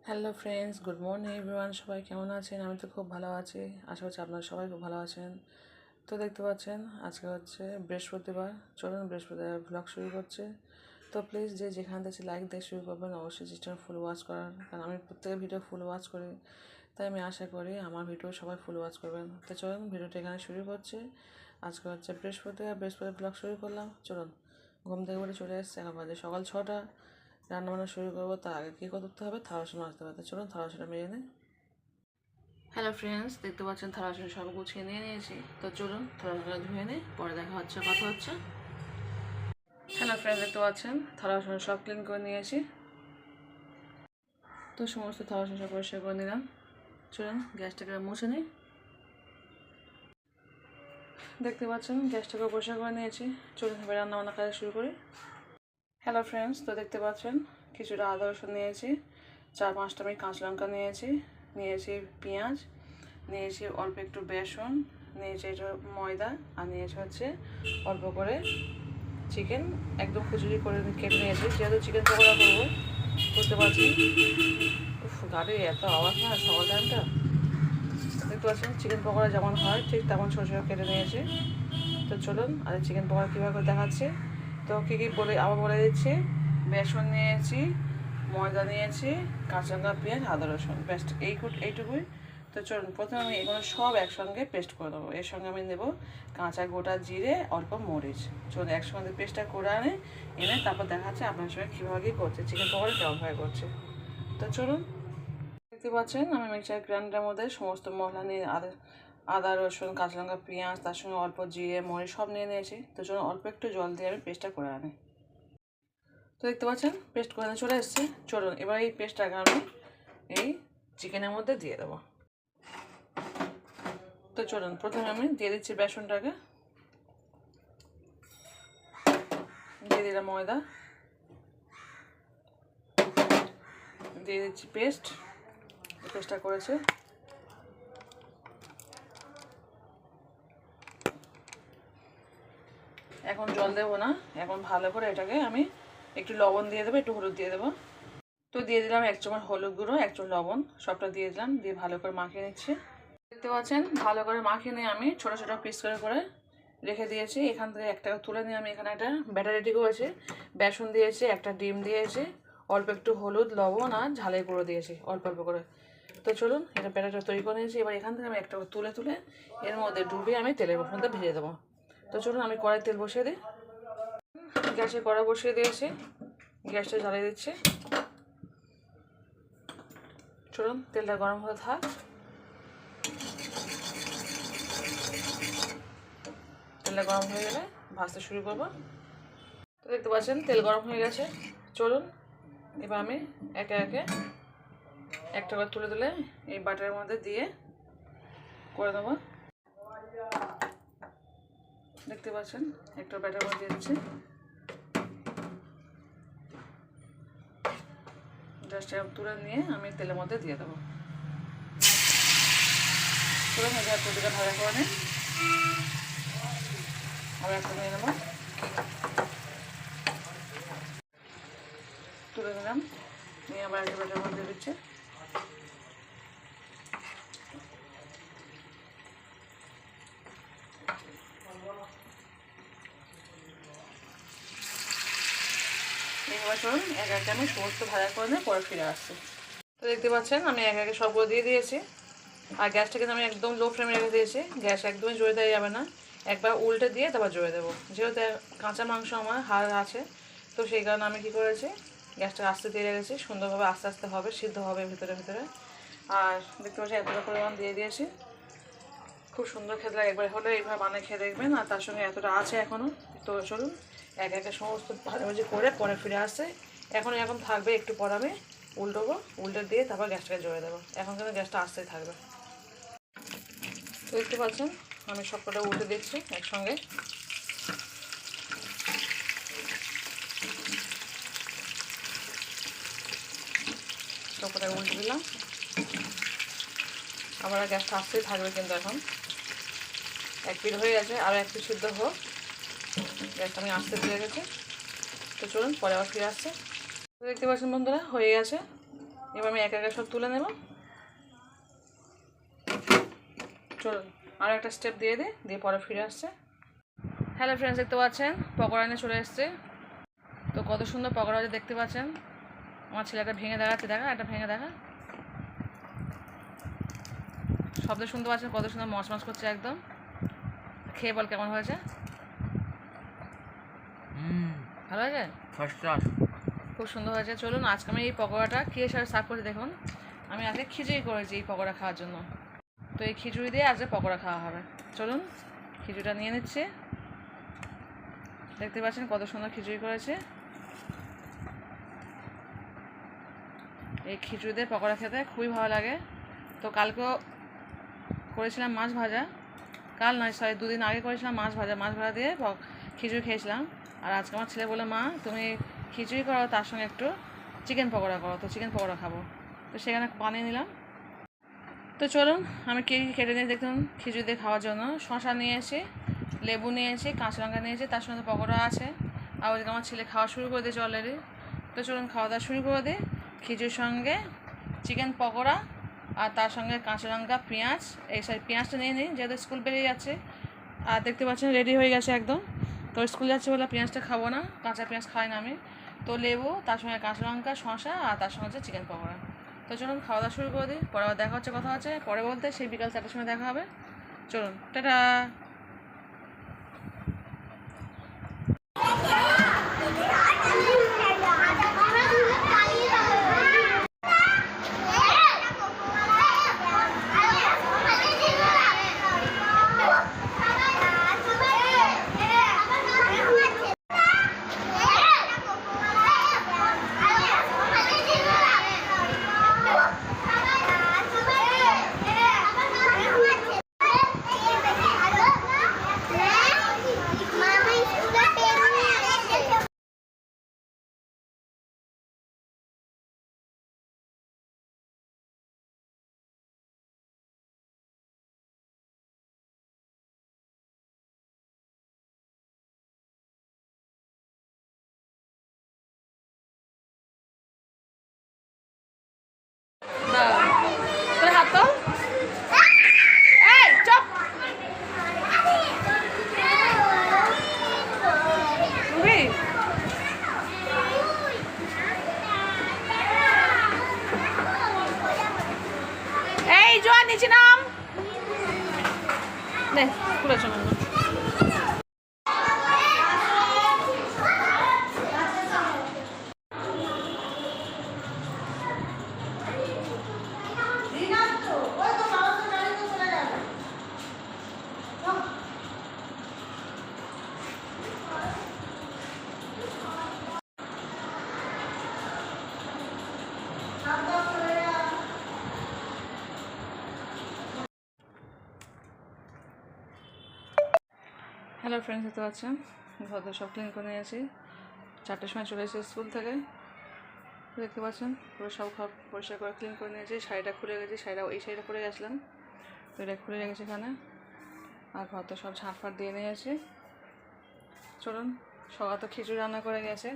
Hello friends, good morning everyone. সবাই কেমন আছেন? আমি তো খুব ভালো আছি। আশা করছি আপনারা সবাই খুব ভালো আছেন। তো দেখতে পাচ্ছেন আজকে হচ্ছে বৃহস্পতিবার। চলুন বৃহস্পতিবার ব্লগ শুরু করছে। তো প্লিজ যেখান থেকে লাইক দিয়ে শুরু করবেন, অবশ্যই চেষ্টা ফুল ওয়াচ করার, কারণ আমি প্রত্যেকের ভিডিও ফুল ওয়াচ করি। তাই আমি আশা করি আমার ভিডিও সবাই ফুল ওয়াচ করবেন। তো চলুন ভিডিওটা এখানে শুরু করছি। আজকে হচ্ছে বৃহস্পতিবার ব্লগ শুরু করলাম। চলুন, ঘুম থেকে বলে চলে এসছে, এখন বাজে সকাল 6টা। রান্নাবান্না শুরু করবো, তার আগে কী করতে হবে? থালা বাসন মাজতে হবে। চলুন থালা বাসনটা মেজে নিই। হ্যালো ফ্রেন্ডস, দেখতে পাচ্ছেন থালা বাসন সব গুছিয়ে নিয়ে নিয়েছি। তো চলুন থালা বাসনটা ধুয়ে নিই, পরে দেখা হচ্ছে, কথা হচ্ছে। হ্যালো ফ্রেন্ডস, দেখতে পাচ্ছেন থালা বাসন সব ক্লিন করে নিয়েছি। তো সমস্ত থালা বাসন সব পরিষ্কার করে নিলাম। চলুন গ্যাসটাকে মুছে নিই। দেখতে পাচ্ছেন গ্যাসটাকে পরিষ্কার করে নিয়েছি। চলুন এবার রান্নাবান্না কাজ শুরু করি। হ্যালো ফ্রেন্ডস, তো দেখতে পাচ্ছেন কিছুটা আদা রসুন নিয়েছি, 4-5টা আমি কাঁচা লঙ্কা নিয়েছি পেঁয়াজ, নিয়েছি অল্প একটু বেসন, নিয়েছি এটা ময়দা, আর নিয়েছি হচ্ছে অল্প করে চিকেন, একদম খুচুরি করে কেটে নিয়েছি, যেহেতু চিকেন পকোড়া করবো। বুঝতে পারছি গাড়ি এত আওয়াজ না সকাল টাইমটা। দেখতে পাচ্ছেন চিকেন পকোড়া যেমন হয় ঠিক তেমন ছোটো ছোটো কেটে নিয়েছি। তো চলুন আর চিকেন পকোড়া কীভাবে করে দেখাচ্ছি। তো কী কী আবার বলে দিচ্ছি। বেসন নিয়েছি, ময়দা নিয়েছি, কাঁচা লঙ্কা, পেঁয়াজ, আদা রসুন, বেস্ট এইটুকুই। তো চলুন প্রথমে আমি এগুলো সব একসঙ্গে পেস্ট করে দেবো। এর সঙ্গে আমি দেবো কাঁচা গোটা জিরে, অল্প মরিচ। চলুন একসঙ্গে পেস্টটা করে এনে তারপর দেখাচ্ছে আপনার সঙ্গে কীভাবে কী করছে, চিকেন পকোড়া কেমনভাবে করছে। তো চলুন, দেখতে পাচ্ছেন আমি মিক্সার গ্রাইন্ডারের মধ্যে সমস্ত মশলা নিয়ে আদা রসুন, কাঁচা লঙ্কা, পেঁয়াজ, তার সঙ্গে অল্প জিরে মরিচ সব নিয়ে নিয়েছি। তো চলুন অল্প একটু জল দিয়ে আমি পেস্টটা করে আনি। তো দেখতে পাচ্ছেন পেস্ট করে চলে এসেছে। চলুন এবার এই পেস্টটাকে আমি এই চিকেনের মধ্যে দিয়ে দেবো। তো চলুন প্রথমে আমি দিয়ে দিচ্ছি বেসনটাকে, দিয়ে দিলাম ময়দা, দিয়ে দিচ্ছি পেস্টটা করেছে। এখন জল দেবো না, এখন ভালো করে এটাকে আমি একটু লবণ দিয়ে দেবো, একটু হলুদ দিয়ে দেবো। তো দিয়ে দিলাম 1 চামচ হলুদ গুঁড়ো, 1 চামচ লবণ, সবটা দিয়ে দিলাম, দিয়ে ভালো করে মাখিয়ে নিচ্ছি। দেখতে পাচ্ছেন ভালো করে মাখিয়ে নিয়ে আমি ছোটো ছোটো পিস করে রেখে দিয়েছি। এখান থেকে একটা তুলে নিয়ে আমি এখানে একটা ব্যাটার রেডি করেছি। বেসন দিয়েছি, একটা ডিম দিয়েছি, অল্প একটু হলুদ, লবণ আর ঝালের গুঁড়ো দিয়েছি অল্প অল্প করে। তো চলুন এটা ব্যাটারটা তৈরি করে নিয়েছি। এবার এখান থেকে আমি একটা তুলে এর মধ্যে ডুবিয়ে আমি তেলের মধ্যে ভেজে দেবো। তো চলুন আমি কড়াই তেল বসিয়ে দিই। গ্যাসে কড়া বসিয়ে দিয়েছি, গ্যাসটা জ্বালিয়ে দিচ্ছি। চলুন তেলটা গরম হতে থাক। তেলটা গরম হয়ে গেলে ভাজতে শুরু করবো। তো দেখতে পাচ্ছেন তেল গরম হয়ে গেছে। চলুন এবার আমি একে একে একটা করে তুলে এই বাটারের মধ্যে দিয়ে করে দেবো। দেখতে পাচ্ছেন একটা ব্যাটার মধ্যে দিচ্ছি, জাস্ট তুলে নিয়ে আমি তেলের মধ্যে দিয়ে দেবো। চলুন এটা প্রতিটা ভাজা করে নিই। আবার একটা নিয়ে নেবো, তুলে নিলাম, নিয়ে আবার একটা ব্যাটার মধ্যে দিচ্ছি। এবার চলুন এক একে আমি সমস্ত ভাজা করে নিয়ে পরে ফিরে আসছি। তো দেখতে পাচ্ছেন আমি এক একে সবগুলো দিয়ে দিয়েছি। আর গ্যাসটা কিন্তু আমি একদম লো ফ্লেমে রেখে দিয়েছি, গ্যাস একদমই জোরে দেওয়া যাবে না। একবার উল্টে দিয়ে তারপর জোরে দেবো, যেহেতু কাঁচা মাংস আমার হাড় আছে। তো সেই কারণে আমি কী করেছি, গ্যাসটা আস্তে দিয়ে রেখেছি, সুন্দরভাবে আস্তে আস্তে হবে, সিদ্ধ হবে ভিতরে। আর দেখতে পাচ্ছি এতটা পরিমাণ দিয়ে দিয়েছি, খুব সুন্দর খেতে লাগে। একবার হলে এইভাবে বানিয়ে খেয়ে দেখবেন। আর তার সঙ্গে এতটা আছে এখনও। তো চলুন এক একে সমস্ত ভাজাভাজি করে পরে ফিরে আসছে। এখন থাকবে, একটু পর আমি উল্টে দিয়ে তারপর গ্যাসটাকে জোরে দেবো। এখন কিন্তু গ্যাসটা আসতেই থাকবে। তো দেখতে পাচ্ছেন আমি সবকটা উল্টে দিচ্ছি একসঙ্গে। সবকটা উল্টে দিলাম, আবার গ্যাসটা আসতেই থাকবে। কিন্তু এখন এক পিঠ হয়ে গেছে, আরও এক পিঠ সিদ্ধ হোক। গ্যাসটা আমি আস্তে দিয়ে গেছি। তো চলুন পরে আবার ফিরে আসছে। দেখতে পাচ্ছেন বন্ধুরা হয়ে গেছে। এবার আমি একা একা সব তুলে নেব। চলুন আর একটা স্টেপ দিয়ে দিই, দিয়ে পরে ফিরে আসছে। হ্যালো ফ্রেন্ডস, দেখতে পাচ্ছেন পকোড়া নিয়ে চলে এসছে। তো কত সুন্দর পকোড়া দেখতে পাচ্ছেন। আমার ছেলেটা ভেঙে দেখাচ্ছে, দেখা একটা ভেঙে দেখা, শব্দ শুনতে পাচ্ছেন কত সুন্দর মচমচ করছে একদম। খেয়ে বল কেমন হয়েছে? ভালো হয়েছে, ফার্স্ট ক্লাস, খুব সুন্দর হয়েছে। চলুন আজকে আমি এই পকোড়াটা কী সাথে সার্ভ করে দেখুন। আমি আজকে খিচুড়ি করেছি এই পকোড়া খাওয়ার জন্য। তো এই খিচুড়ি দিয়ে আজকে পকোড়া খাওয়া হবে। চলুন খিচুড়িটা নিয়ে নিচ্ছে। দেখতে পাচ্ছেন কত সুন্দর খিচুড়ি করেছে। এই খিচুড়ি দিয়ে পকোড়া খেতে খুবই ভালো লাগে। তো কালকেও করেছিলাম মাছ ভাজা, কাল নয় সরি 2 দিন আগে করেছিলাম মাছ ভাজা দিয়ে খিচুড়ি খেয়েছিলাম। আর আজকে আমার ছেলে বলে, মা তুমি খিচুড়ি করো তার সঙ্গে একটু চিকেন পকোড়া করো, তো চিকেন পকোড়া খাবো। তো সেখানে বানিয়ে নিলাম। তো চলুন আমি কেটে নিয়ে দেখুন খিচুড়ি দিয়ে খাওয়ার জন্য। শশা নিয়েছি, লেবু নিয়েছি, কাঁচা লঙ্কা নিয়েছি, তার সঙ্গে পকোড়া আছে। আর ওইদিকে আমার ছেলে খাওয়া শুরু করে দিয়েছে অলরেডি। তো চলুন খাওয়া দাওয়া শুরু করে দিই। খিচুড়ির সঙ্গে চিকেন পকোড়া আর তার সঙ্গে কাঁচা লঙ্কা, পেঁয়াজ, এই সাইড পেঁয়াজটা নিয়ে নিই যেহেতু স্কুল বেরিয়ে যাচ্ছে। আর দেখতে পাচ্ছেন রেডি হয়ে গেছে একদম। তো স্কুল যাচ্ছে বলে পেঁয়াজটা খাবো না, কাঁচা পেঁয়াজ খাই না আমি। তো লেবু, তার সঙ্গে কাঁচা লঙ্কা, শশা আর তার সঙ্গে হচ্ছে চিকেন পকোড়া। তো চলুন খাওয়া দাওয়া শুরু করে দিই। পরে আবার দেখা হচ্ছে, কথা হচ্ছে পরে বলতে সেই বিকাল 4টার সময় দেখা হবে। চলুন টাটা। তোর হাত তো এই চপ এই জোয়া নিচে নাম নে খুলে চলো। হ্যালো ফ্রেন্ডস, দেখতে পাচ্ছেন ঘর সব ক্লিন করে নিয়েছি। 4টার সময় চলে এসেছি স্কুল থেকে। দেখতে পাচ্ছেন পুরো সব ঘর পরিষ্কার করে ক্লিন করে নিয়েছি। শাড়িটা খুলে গেছি, এই শাড়িটা পরে গেছিলাম, তো এটা খুলে রেখেছি এখানে। আর ঘর তো সব ঝাঁটফাট দিয়ে নিয়েছি। চলুন সকাল তো খিচুড়ি রান্না করে গেছে,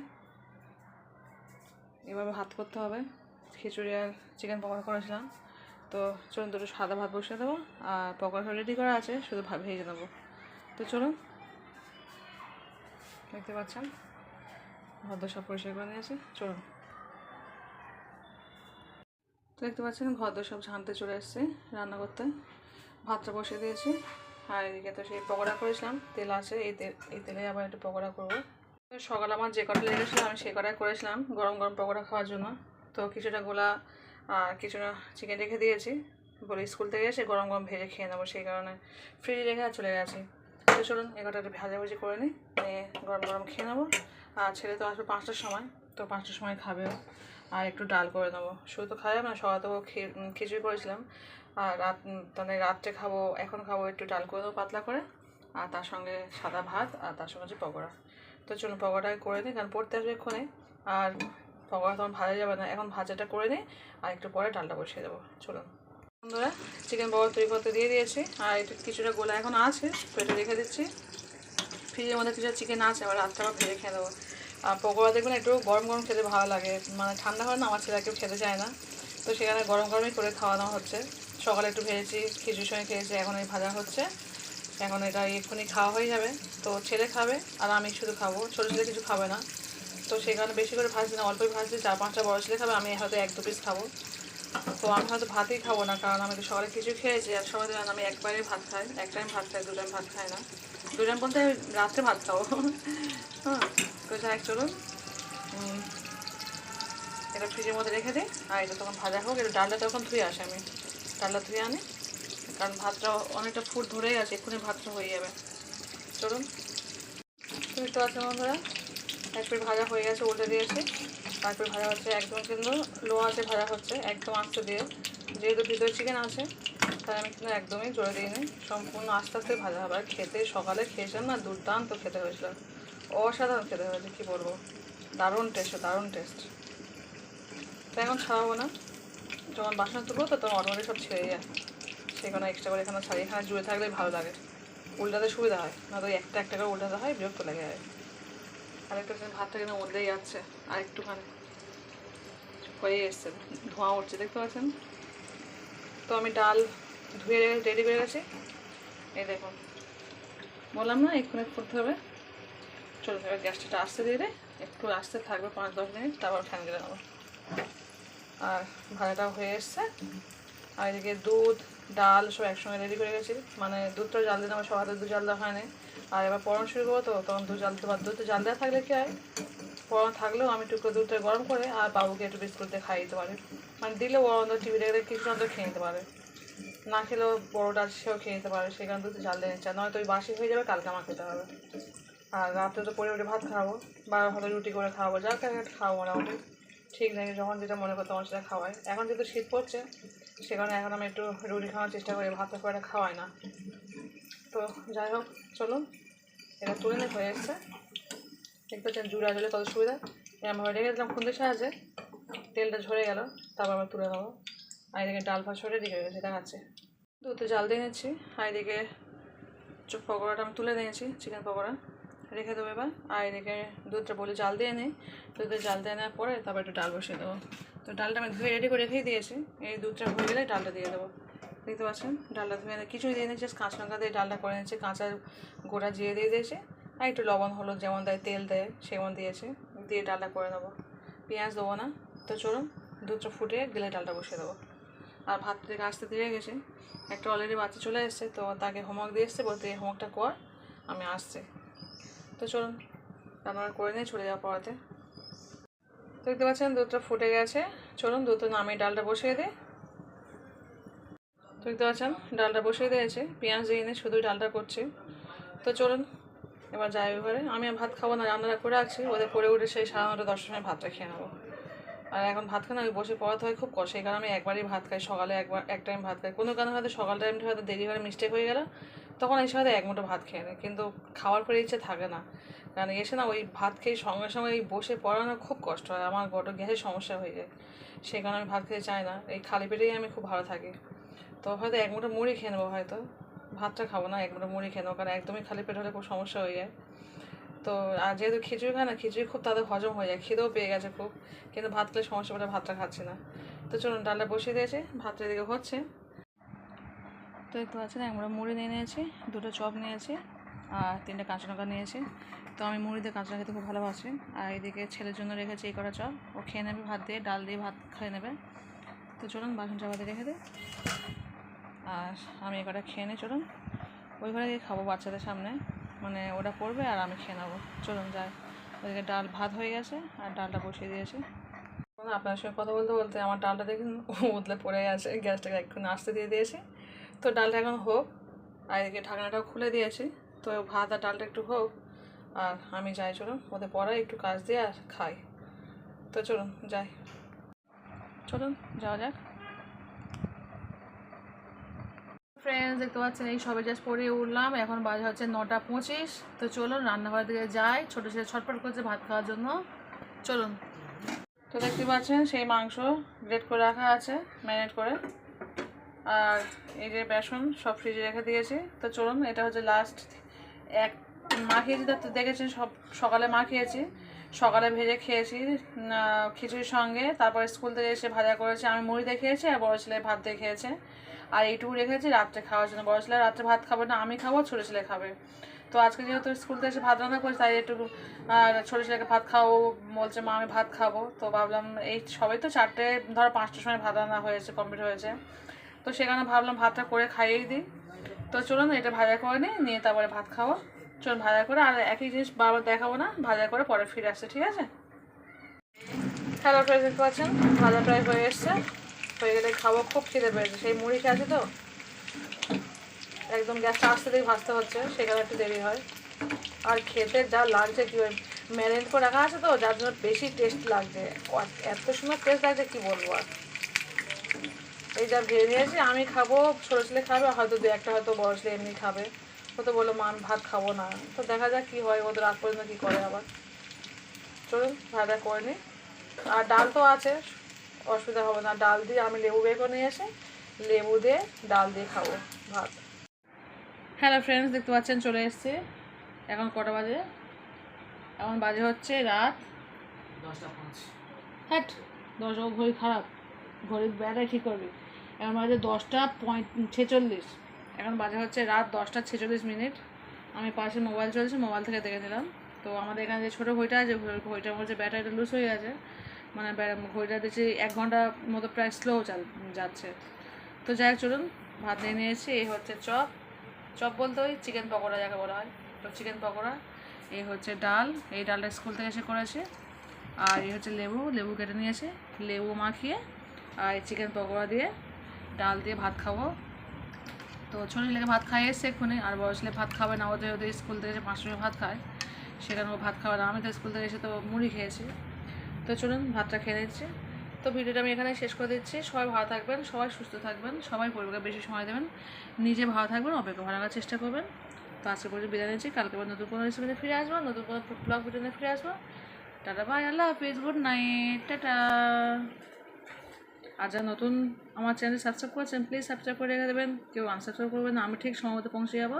এবার ভাত করতে হবে। খিচুড়ি আর চিকেন পকোড়া করেছিলাম, তো চলুন দুটো সাদা ভাত বসিয়ে দেবো। আর পকোড়া রেডি করা আছে, শুধু ভেজে দেবো। তো চলুন, দেখতে পাচ্ছেন ঘর সব পরিষ্কার করে নিয়েছি। চলুন, তো দেখতে পাচ্ছেন ঘর সব ঝাঁটতে চলে এসেছে রান্না করতে। ভাতটা বসিয়ে দিয়েছি। আর এদিকে তো সেই পকোড়া করেছিলাম, তেল আছে, এই তেলে আবার একটু পকোড়া করবো। সকালে আমার যে কটা লেগেছিল আমি সেই কটাই করেছিলাম গরম গরম পকোড়া খাওয়ার জন্য। তো কিছুটা গোলা আর কিছুটা চিকেন রেখে দিয়েছি, বলে স্কুল থেকে এসে গরম গরম ভেজে খেয়ে নেবো, সেই কারণে ফ্রিজে রেখে আর চলে গেছি। তো চলুন এগারোটা ভাজাভুজি করে নিই, গরম গরম খেয়ে নেবো। আর ছেলে তো আসবে 5টার সময়, তো 5টার সময় খাবেও। আর একটু ডাল করে নেবো, শুধু তো খাওয়া যাবে না, সকালে তো খিচুড়ি করেছিলাম। আর রাত্রে খাবো, এখন খাবো একটু ডাল করে দেবো পাতলা করে, আর তার সঙ্গে সাদা ভাত, আর তার সঙ্গে হচ্ছে পকোড়া। তো চলুন পকোড়াটাকে করে নিই, কারণ পড়তে আসবে এক্ষণে। আর পকোড়া তখন ভাজা যাবে না, এখন ভাজাটা করে নিই, আর একটু পরে ডালটা বসিয়ে দেবো। চলুন বন্ধুরা, চিকেন পকোড়া তৈরি করতে দিয়ে দিয়েছি। আর একটু কিছুটা গোলা এখন আছে, পেটে রেখে দিচ্ছি। ফ্রিজের মধ্যে কিছুটা চিকেন আছে, আবার রাতটা আবার ভেজে খেয়ে দেবো। আর পকোড়া দেখবেন একটু গরম গরম খেতে ভালো লাগে, মানে ঠান্ডা হয় না, আমার ছেলে কেউ খেতে চায় না। তো সেখানে গরম গরমই করে খাওয়ানো হচ্ছে। সকালে একটু ভেজেছি, খিচুড়ির সঙ্গে খেয়েছি, এখন এই ভাজা হচ্ছে। এখন এটা এক্ষুনি খাওয়া হয়ে যাবে। তো ছেলে খাবে আর আমি শুধু খাবো, ছোটো ছেলে কিছু খাবে না। তো সেখানে বেশি করে ভাজছি না, অল্পই ভাজছি। 4-5টা বড় ছেলে খাবে, আমি হয়তো 1-2 পিস খাবো। তো আমি হয়তো ভাতই খাবো না, কারণ আমি তো সকালে কিছু খেয়েছি। আর সবাই জানেন আমি একবারে ভাত খাই, এক টাইম ভাত খাই, 2 টাইম ভাত খাই না। 2 টাইম বলতে রাত্রে ভাত খাবো। হ্যাঁ, তো যাই চলুন এটা ফ্রিজের মধ্যে রেখে দিই। আর এটা তখন ভাজা হোক। এটা ডালটা তখন ধুয়ে আসে, আমি ডালটা ধুয়ে আনি, কারণ ভাতটা অনেকটা ফুট ধরেই আছে, এক্ষুনি ভাতটা হয়ে যাবে। চলুন, তুমি তো আছে বন্ধুরা, এক প্লেট ভাজা হয়ে গেছে, উল্টে দিয়েছি। আর প্লেট ভাজা হচ্ছে, একদম কিন্তু লো আছে ভাজা হচ্ছে, একদম আস্তে দিয়ে। যেহেতু ভিতরে চিকেন আছে তাই আমি কিন্তু একদমই জোরে দিইনি, সম্পূর্ণ আস্তে আস্তে ভাজা হবে। আর খেতে সকালে খেয়েছিলাম না, দুর্দান্ত খেতে হয়েছিল, অসাধারণ খেতে হয়েছে, কী বলবো, দারুণ টেস্ট, দারুণ টেস্ট। তো এখন ছাড়াবো না, যখন বাসন তুলবো তো তখন অটোমেটিক সব ছেড়ে যায়, সেখানে এক্সট্রা করে এখানে ছাড়ি। এখানে জুড়ে থাকলেই ভালো লাগে, উল্টাতে সুবিধা হয়, না তো একটা একটা করে উল্টাতে হয়, বিরক্ত লেগে যায়। আর একটা ভাতটা কিন্তু মধ্যেই যাচ্ছে, আর একটুখানি হয়ে এসছে, ধোঁয়া উঠছে, দেখতে পাচ্ছেন। তো আমি ডাল ধুয়ে রেডি করে গেছি, এই দেখুন, বললাম না এক্ষুনি করতে হবে। চলুন এবার গ্যাসটা আস্তে দিয়ে দেয়, একটু আস্তে থাকবে 5-10 মিনিট, তারপর ফ্যান গেলে নেবো। আর ভাজাটাও হয়ে এসছে। আর এদিকে দুধ ডাল সব একসঙ্গে রেডি করে গেছি, মানে দুধটা জাল দিলে আমার সকালে দুধ জাল দেওয়া হয় না। আর এবার পড়ানো শুরু করবো, তো তখন দুধ জাল দিতে পার, দুধ জাল দেওয়া থাকলে কী হয়, পড়ানো থাকলেও আমি টুকরো দুধটা গরম করে আর বাবুকে একটু বিস্কুট দিয়ে খাইয়ে দিতে পারি। মানে দিলেও ওর অন্তত টিভি দেখে কিছু অন্তত খেয়ে নিতে পারে, না খেলেও বড়োটা সেও খেয়ে নিতে পারে। সেই কারণে দুধ জাল দিয়ে নিচ্ছে, নয়তো ওই বাসি হয়ে যাবে, কালকে আমার খেতে হবে। আর রাত্রে তো পরে উঠে ভাত খাওয়াবো, বা হয়তো রুটি করে খাওয়াবো, যা খাওয়াবো মোটামুটি ঠিক নেই, যখন যেটা মনে করতো আমার সেটা খাওয়াই। এখন যেহেতু শীত পড়ছে সে কারণে এখন আমি একটু রুটি খাওয়ার চেষ্টা করি, ভাতটা খুব একটা খাওয়াই না। তো যাই হোক চলুন, এটা তুলে নিয়ে হয়ে এসছে, দেখতে পাচ্ছেন জুড়ে আসলে কত সুবিধা। এরমভাবে রেখে দিলাম খুন্তির সাহায্যে, তেলটা ঝরে গেল, তারপর আমরা তুলে নেবো। আর এদিকে ডাল ভাত সরে রেডি হয়ে গেছে, দেখাচ্ছে। দুধে জাল দিয়ে নিচ্ছি। আর এদিকে পকোড়াটা আমি তুলে নিয়েছি, চিকেন পকোড়া রেখে দেবো এবার। আর এদিকে দুধটা বলে জাল দিয়ে নিই, দুধে জাল দিয়ে নেওয়ার পরে তারপর একটু ডাল বসিয়ে দেবো। তো ডালটা আমি ধুয়ে রেডি করে রেখেই দিয়েছি, এই দুধটা হয়ে গেলে ডালটা দিয়ে দেবো। দেখতে পাচ্ছেন ডালটা ধুয়ে কিছুই দিয়ে নিচ্ছি, কাঁচা লঙ্কা দিয়ে ডালটা করে নিচ্ছি, কাঁচা গোটা জিরে দিয়ে দিয়েছি, আর একটু লবণ হলুদ যেমন দেয়, তেল দেয় সেমন দিয়েছি, দিয়ে ডালটা করে নেবো। পেঁয়াজ দেবো না। তো চলুন দুধটা ফুটিয়ে গেলে ডালটা বসিয়ে দেবো। আর ভাত থেকে আসতে দিয়ে গেছি, একটা অলরেডি বাচ্চা চলে এসছে, তো তাকে হোমওয়ার্ক দিয়ে এসছে, বলতে এই হোমওয়ার্কটা কর, আমি আসছি। তো চলুন রান্না করে নিয়ে চলে যাওয়া পড়াতে। দেখতে পাচ্ছেন দুধটা ফুটে গেছে, চলুন দুধটা নামিয়ে ডালটা বসিয়ে দিই। দেখতে পাচ্ছেন ডালটা বসিয়ে দিয়েছে, পেঁয়াজ দিয়ে নিয়ে শুধুই ডালটা করছি। তো চলুন এবার যাই ঘরে, আমি ভাত খাবো না, রান্নাটা করে রাখছি, ওদের করে উঠে সেই 9:30-10টার সময় ভাতটা খেয়ে নেবো। আর এখন ভাত খাই না, আমি বসে পড়াতে হয় খুব কষ্ট, সেই কারণে আমি একবারই ভাত খাই, সকালে এক টাইম ভাত খাই। কোনো কারণে হয়তো সকাল টাইমটা হয়তো দেরি হয়ে মিস্টেক হয়ে গেল, তখন এসে হয়তো 1 মুঠো ভাত খেয়ে নেয়, কিন্তু খাওয়ার পরে ইচ্ছে থাকে না, কারণ এসে না ওই ভাত খেয়ে সঙ্গে সঙ্গে এই বসে পড়ানো খুব কষ্ট হয়, আমার গ্যাসের সমস্যা হয়ে যায়, সেই কারণে আমি ভাত খেতে চাই না, এই খালি পেটেই আমি খুব ভালো থাকি। তো হয়তো 1 মুঠো মুড়ি খেয়ে নেবো, হয়তো ভাতটা খাবো না, 1 মুঠো মুড়ি খেয়ে নেবো, কারণ একদমই খালি পেট হলে খুব সমস্যা হয়ে যায়। তো আর যেহেতু খিচুড়ি খায় না, খিচুড়ি খুব তাদের হজম হয়ে যায়, খিদেও পেয়ে গেছে খুব, কিন্তু ভাত খেলে সমস্যা পড়ে ভাতটা খাচ্ছি না। তো চলুন ডালটা বসিয়ে দিয়েছে, ভাতটা এদিকে হচ্ছে। তো দেখতে পাচ্ছেন আমরা মুড়ি নিয়ে নিয়েছি, 2টো চপ নিয়েছি, আর 3টে কাঁচা লঙ্কা নিয়েছি। তো আমি মুড়ি দিয়ে কাঁচা লঙ্কা খেতে খুব ভালোবাসি। আর এদিকে ছেলের জন্য রেখেছি এই কটা চপ, ও খেয়ে নেবে ভাত দিয়ে, ডাল দিয়ে ভাত খেয়ে নেবে। তো চলুন বাসন চাপাতে রেখে দিই, আর আমি এই কটা খেয়ে নিই। চলুন ওই ঘরে গিয়ে খাবো বাচ্চাদের সামনে, মানে ওটা করবে আর আমি খেয়ে নেবো। চলুন যাই। ওইদিকে ডাল ভাত হয়ে গেছে আর ডালটা বসিয়ে দিয়েছি। আপনার সঙ্গে কথা বলতে বলতে আমার ডালটা দেখুন উতলে পড়ে গেছে, গ্যাসটাকে একটু আসতে দিয়ে দিয়েছি। তো ডালটা এখন হোক, আর এদিকে ঢাকনাটাও খুলে দিয়েছি। তো ভাত আর ডালটা একটু হোক, আর আমি যাই, চলুন ওদের পরে একটু কাজ দিয়ে আর খাই। তো চলুন যাই, চলুন যাওয়া যাক। ফ্রেন্ডস দেখতে পাচ্ছেন এই সবে জাস্ট পরে উঠলাম, এখন বাজে হচ্ছে 9:25। তো চলুন রান্নাঘরের দিকে যাই, ছোটো ছেলে ছটফট করছে ভাত খাওয়ার জন্য, চলুন। তো দেখতে পাচ্ছেন সেই মাংস গ্রেট করে রাখা আছে ম্যারিনেট করে, আর এই যে বেসন সব ফ্রিজে রেখে দিয়েছি। তো চলুন এটা হচ্ছে লাস্ট এক মাখিয়েছি, তো দেখেছি সব সকালে মাখিয়েছি, সকালে ভেজে খেয়েছি খিচুড়ির সঙ্গে, তারপরে স্কুল থেকে এসে ভাজা করেছে, আমি মুড়ি দিয়ে খেয়েছি আর বড়ো ছেলে ভাত দিয়ে খেয়েছে। আর এইটুকু রেখেছি রাত্রে খাওয়ার জন্য, বড়ো ছেলে রাত্রে ভাত খাবে না, আমি খাবো, ছোটো ছেলে খাবে। তো আজকে যেহেতু স্কুল থেকে এসে ভাত রান্না করেছি তাই একটু ছোটো ছেলেকে ভাত খাওয়াবো বলছে, মা আমি ভাত খাবো। তো ভাবলাম এই সবাই তো 4টে ধরো 5টার সময় ভাত রান্না হয়েছে, কমপ্লিট হয়েছে, তো সেখানে ভাবলাম ভাতটা করে খাইয়েই দিই। তো চলুন এটা ভাজা করে নিয়ে তারপরে ভাত খাবো। চলুন ভাজা করে, আর একই জিনিস বারবার দেখাবো না, ভাজা করে পরে ফিরে আসছে, ঠিক আছে? হ্যালো ফ্রেন্ডস, দেখতে পাচ্ছেন ভাজা প্রায় হয়ে এসছে, হয়ে গেলে খাবো। খুব খিদে পেয়েছে, সেই মুড়ি খেয়েছি তো একদম গ্যাসটা আস্তে দিয়ে ভাজতে হচ্ছে, সেখানে একটু দেরি হয়। আর খেতে যা লাগছে কি ওই ম্যারিনেট করে রাখা আছে তো, যার জন্য বেশি টেস্ট লাগছে, এত সুন্দর টেস্ট লাগছে কি বলবো। আর এই যা ভেজে নিয়েছি আমি খাবো, ছোটো ছেলে খাবে, হয়তো 2-1টা হয়তো বড় ছেলে এমনি খাবে। ও তো বললো মা আমি ভাত খাবো না, তো দেখা যাক কী হয়, ও তো রাত পর্যন্ত কী করে আবার। চলুন ভাজা করে নিই। আর ডাল তো আছে, অসুবিধা হবে না, ডাল দিয়ে আমি লেবু বের করে নিয়ে এসে লেবু দিয়ে ডাল দিয়ে খাবো ভাত। হ্যালো ফ্রেন্ডস, দেখতে পাচ্ছেন চলে এসছে। এখন কটা বাজে? এখন বাজে হচ্ছে রাত 10:05। হ্যাট 10, ঘড়ি খারাপ, ঘড়ির ব্যাটারি ঠিক করবি। এখন বাজে 10:46, এখন বাজে হচ্ছে রাত 10:46। আমি পাশে মোবাইল চলছে, মোবাইল থেকে দেখে নিলাম। তো আমাদের এখানে যে ছোটো ঘড়িটা আছে, ঘড়িটার মধ্যে ব্যাটারিটা লুজ হয়ে গেছে, মানে ঘড়িটা দেখছি 1 ঘন্টা মতো প্রায় স্লো যাচ্ছে। তো যাই হোক চলুন ভাত নিয়ে নিয়েছি। এই হচ্ছে চপ, চপ বলতে ওই চিকেন পকোড়া যাকে বলা হয়, তো চিকেন পকোড়া। এই হচ্ছে ডাল, এই ডালটা স্কুল থেকে এসে করেছে। আর এই হচ্ছে লেবু কেটে নিয়েছে, লেবু মাখিয়ে আর চিকেন পকোড়া দিয়ে ডাল দিয়ে ভাত খাবো। তো ছোটো ছেলেকে ভাত খাইয়ে এসছে এক্ষুনি, আর বড়ো ছেলে ভাত খাবে না, ওদের স্কুল থেকে এসে 5টার সময় ভাত খায়, সেখানে ও ভাত খাবে না। আমি তো স্কুল থেকে এসে তো মুড়ি খেয়েছি। তো চলুন ভাতটা খেয়ে নিচ্ছি। তো ভিডিওটা আমি এখানে শেষ করে দিচ্ছি। সবাই ভালো থাকবেন, সবাই সুস্থ থাকবেন, সবাই পরিবারকে বেশি সময় দেবেন, নিজে ভালো থাকবেন, অপেক্ষা ভালো রাখার চেষ্টা করবেন। তো আজকে পর্যন্ত বিদায় নিচ্ছি, কালকে নতুন কোনো রেসিপিতে ফিরে আসবো, নতুন কোনো ব্লগ ভিডিওতে ফিরে আসবো। টাটা বাই, আল্লাহ হাফিজ, গুড নাইট, টাটা। আর যারা নতুন আমার চ্যানেল সাবস্ক্রাইব করেছেন প্লিজ সাবস্ক্রাইব করে রেখে দেবেন, কেউ আনসাবস্ক্রাইব করবেন না, আমি ঠিক সময় মতো পৌঁছে যাবো।